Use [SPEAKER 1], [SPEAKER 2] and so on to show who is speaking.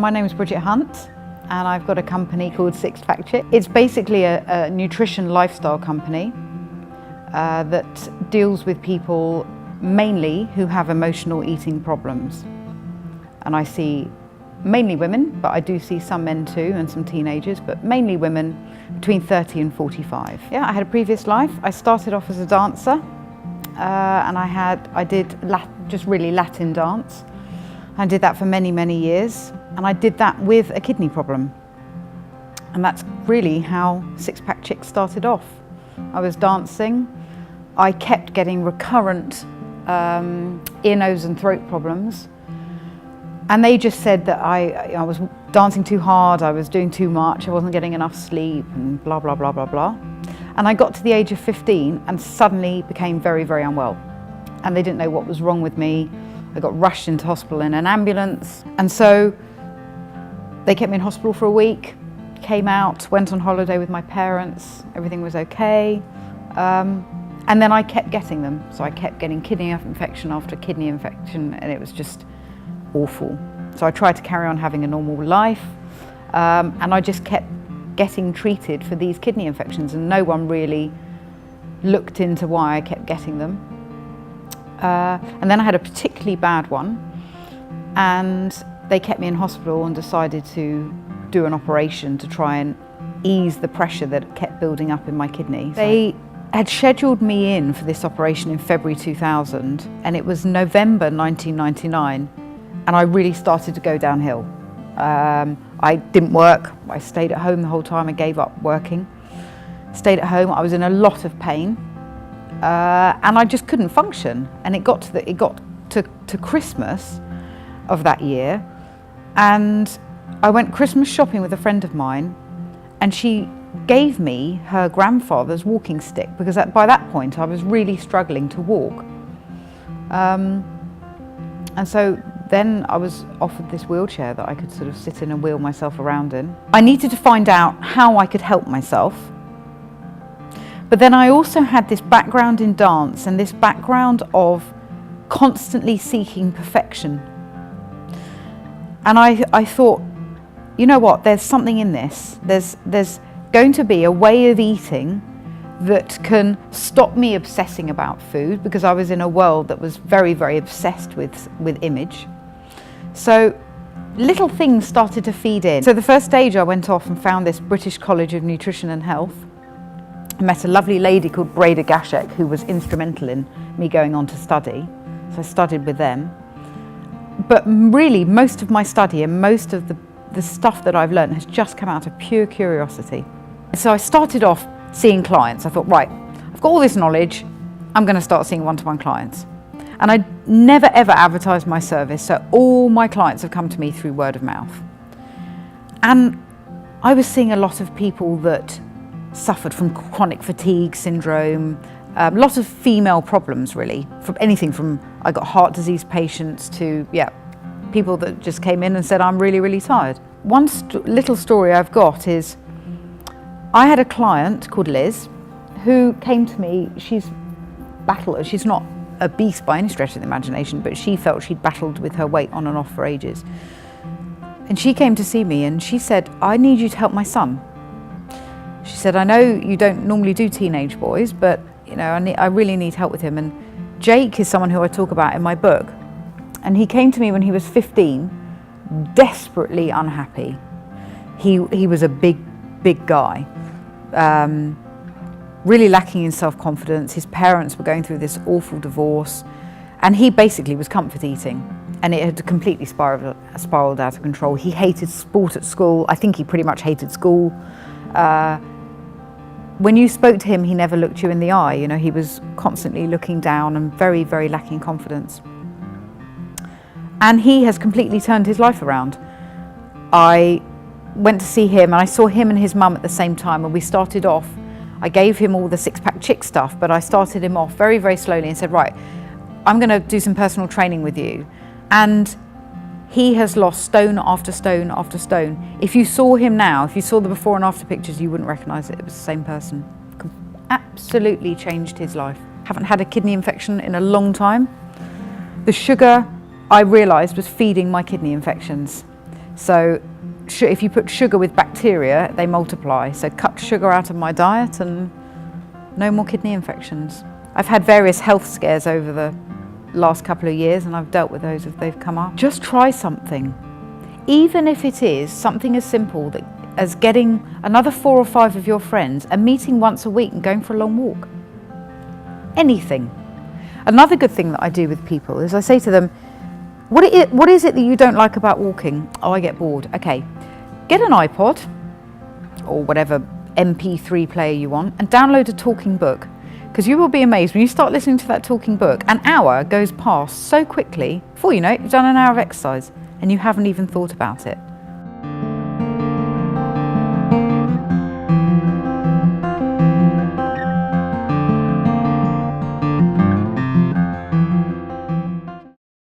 [SPEAKER 1] my name is Bridget Hunt and I've got a company called Six Pack Chick. It's basically a nutrition lifestyle company that deals with people mainly who have emotional eating problems. And I see mainly women, but I do see some men too and some teenagers, but mainly women between 30 and 45. Yeah, I had a previous life. I started off as a dancer and I did just really Latin dance. I did that for many, many years, and I did that with a kidney problem. And that's really how Six Pack Chick started off. I was dancing. I kept getting recurrent ear, nose and throat problems. And they just said that I was dancing too hard, I was doing too much, I wasn't getting enough sleep and blah, blah, blah, blah, blah. And I got to the age of 15 and suddenly became very, very unwell. And they didn't know what was wrong with me. I got rushed into hospital in an ambulance. And so they kept me in hospital for a week, came out, went on holiday with my parents, everything was okay. And then I kept getting them. So I kept getting kidney infection after kidney infection, and it was just awful. So I tried to carry on having a normal life, and I just kept getting treated for these kidney infections, and no one really looked into why I kept getting them. And then I had a particularly bad one, and they kept me in hospital and decided to do an operation to try and ease the pressure that kept building up in my kidney. They had scheduled me in for this operation in February 2000, and it was November 1999, and I really started to go downhill. I didn't work, I stayed at home the whole time, I gave up working. Stayed at home, I was in a lot of pain. And I just couldn't function. And it got to Christmas of that year, and I went Christmas shopping with a friend of mine, and she gave me her grandfather's walking stick because by that point I was really struggling to walk. And so then I was offered this wheelchair that I could sort of sit in and wheel myself around in. I needed to find out how I could help myself. But then I also had this background in dance and this background of constantly seeking perfection. And I thought, you know what, there's something in this. There's going to be a way of eating that can stop me obsessing about food, because I was in a world that was very, very obsessed with image. So little things started to feed in. So the first stage I went off and found this British College of Nutrition and Health. I met a lovely lady called Bridget Hunt who was instrumental in me going on to study. So I studied with them. But really most of my study and most of the stuff that I've learned has just come out of pure curiosity. So I started off seeing clients. I thought, right, I've got all this knowledge, I'm going to start seeing one-to-one clients. And I never ever advertised my service, so all my clients have come to me through word of mouth. And I was seeing a lot of people that suffered from chronic fatigue syndrome, lots of female problems really, from anything from, I got heart disease patients to, people that just came in and said, I'm really, really tired. One little story I've got is, I had a client called Liz who came to me. She's not a beast by any stretch of the imagination, but she felt she'd battled with her weight on and off for ages. And she came to see me and she said, I need you to help my son. She said, I know you don't normally do teenage boys, but I really need help with him. And Jake is someone who I talk about in my book. And he came to me when he was 15, desperately unhappy. He was a big guy. Really lacking in self-confidence. His parents were going through this awful divorce, and he basically was comfort eating, and it had completely spiraled out of control. He hated sport at school. I think he pretty much hated school. When you spoke to him, he never looked you in the eye. He was constantly looking down and very, very lacking confidence. And he has completely turned his life around. I went to see him, and I saw him and his mum at the same time, and we started off. I gave him all the Six Pack Chick stuff, but I started him off very, very slowly and said, right, I'm going to do some personal training with you. And he has lost stone after stone after stone. If you saw him now, if you saw the before and after pictures, you wouldn't recognise it. It was the same person. Absolutely changed his life. Haven't had a kidney infection in a long time. The sugar, I realised, was feeding my kidney infections. So if you put sugar with bacteria, they multiply. So cut sugar out of my diet and no more kidney infections. I've had various health scares over the last couple of years and I've dealt with those if they've come up. Just try something. Even if it is something as simple as getting another 4 or 5 of your friends and meeting once a week and going for a long walk. Anything. Another good thing that I do with people is I say to them, what is it that you don't like about walking? Oh, I get bored. Okay, get an iPod or whatever MP3 player you want and download a talking book, because you will be amazed when you start listening to that talking book. An hour goes past so quickly. Before you know it, you've done an hour of exercise and you haven't even thought about it.